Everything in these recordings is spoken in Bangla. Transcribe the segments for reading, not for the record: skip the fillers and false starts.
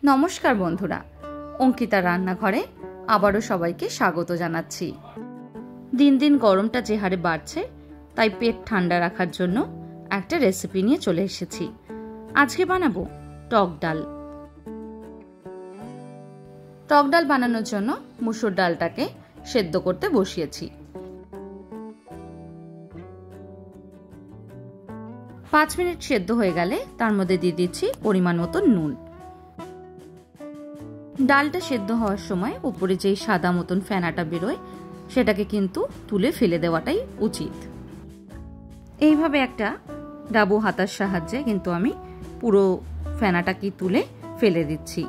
নমস্কার বন্ধুরা, অঙ্কিতা রান্নাঘরে আবারও সবাইকে স্বাগত জানাচ্ছি। দিন দিন গরমটা যে হারে বাড়ছে, তাই পেট ঠান্ডা রাখার জন্য একটা রেসিপি নিয়ে চলে এসেছি। আজকে বানাবো টক ডাল। টক ডাল বানানোর জন্য মুসুর ডালটাকে সেদ্ধ করতে বসিয়েছি। 5 মিনিট সেদ্ধ হয়ে গেলে তার মধ্যে দিয়ে দিচ্ছি পরিমাণ মতো নুন। ডালটা সেদ্ধ হওয়ার সময় উপরে যেই সাদা মতন ফেনাটা বেরোয়, সেটাকে কিন্তু তুলে ফেলে দেওয়াটাই উচিত। এইভাবে একটা ডাবু হাতার সাহায্যে কিন্তু আমি পুরো ফেনাটাকে তুলে ফেলে দিচ্ছি।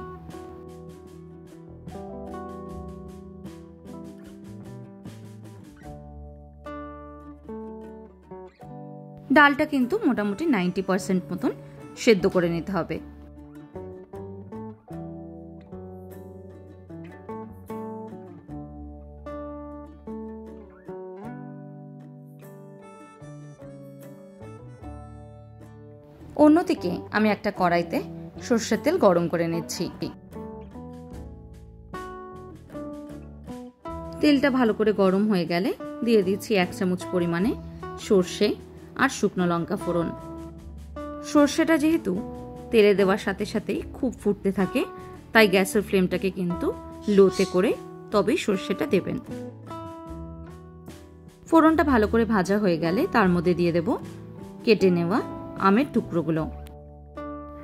ডালটা কিন্তু মোটামুটি 90% মতন সেদ্ধ করে নিতে হবে। অন্যদিকে আমি একটা কড়াইতে সরষের তেল গরম করে নিচ্ছি। তেলটা ভালো করে গরম হয়ে গেলে দিয়ে দিচ্ছি 1 চামচ পরিমাণে সরষে আর শুকনো লঙ্কা ফোড়ন। সরষেটা যেহেতু তেলে দেওয়ার সাথে সাথেই খুব ফুটতে থাকে, তাই গ্যাসের ফ্লেমটাকে কিন্তু লোতে করে তবেই সরষেটা দেবেন। ফোড়নটা ভালো করে ভাজা হয়ে গেলে তার মধ্যে দিয়ে দেব কেটে নেওয়া আমের টুকরোগুলো।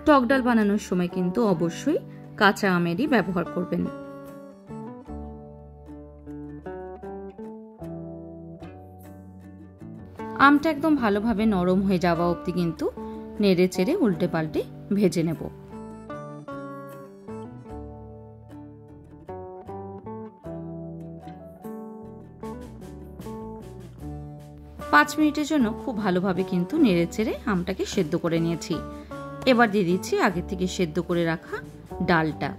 টক ডাল বানানোর সময় কিন্তু অবশ্যই কাঁচা আমেরই ব্যবহার করবেন। আমটা একদম ভালোভাবে নরম হয়ে যাওয়া অবধি কিন্তু নেড়ে চেড়ে উল্টে পাল্টে ভেজে নেব। পাঁচ মিনিটের জন্য খুব ভালোভাবে কিন্তু নেড়ে চেড়ে আমটাকে সেদ্ধ করে নিয়েছি। এবার দিয়ে দিচ্ছি আগে থেকে সেদ্ধ করে রাখা ডালটা।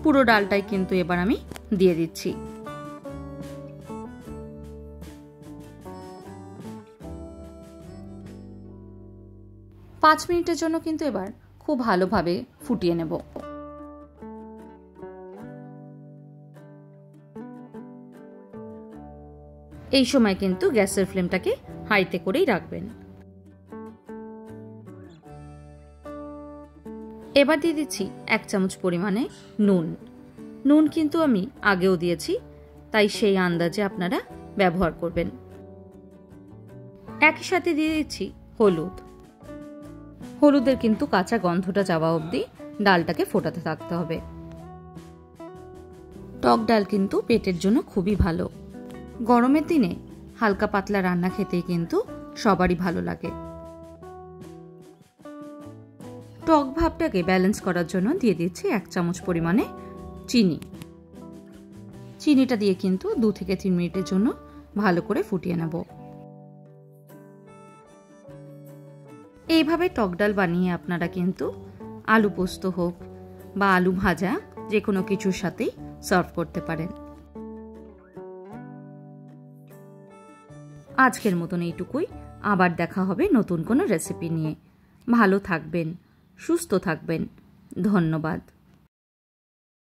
পুরো ডালটাই কিন্তু এবার আমি দিয়ে দিচ্ছি। পাঁচ মিনিটের জন্য কিন্তু এবার খুব ভালোভাবে ফুটিয়ে নেব। এই সময় কিন্তু গ্যাসের ফ্লেমটাকে হাইতে করেই রাখবেন। এবার দিয়ে দিচ্ছি 1 চামচ পরিমাণে নুন। নুন কিন্তু আমি আগেও দিয়েছি, তাই সেই আন্দাজে আপনারা ব্যবহার করবেন। একই সাথে দিয়ে দিচ্ছি হলুদ। হলুদের কিন্তু কাঁচা গন্ধটা যাওয়া অবধি ডালটাকে ফোটাতে থাকতে হবে। টক ডাল কিন্তু পেটের জন্য খুবই ভালো। গরমের দিনে হালকা পাতলা রান্না খেতেই কিন্তু সবারই ভালো লাগে। টক ভাবটাকে ব্যালেন্স করার জন্য দিয়ে দিচ্ছি 1 চামচ পরিমাণে চিনি। চিনিটা দিয়ে কিন্তু 2 থেকে 3 মিনিটের জন্য ভালো করে ফুটিয়ে নেব। এইভাবে টক ডাল বানিয়ে আপনারা কিন্তু আলু পোস্ত হোক বা আলু ভাজা যে কোনো কিছুর সাথেই সার্ভ করতে পারেন। আজকের মতন এইটুকুই। আবার দেখা হবে নতুন কোনো রেসিপি নিয়ে। ভালো থাকবেন, সুস্থ থাকবেন। ধন্যবাদ।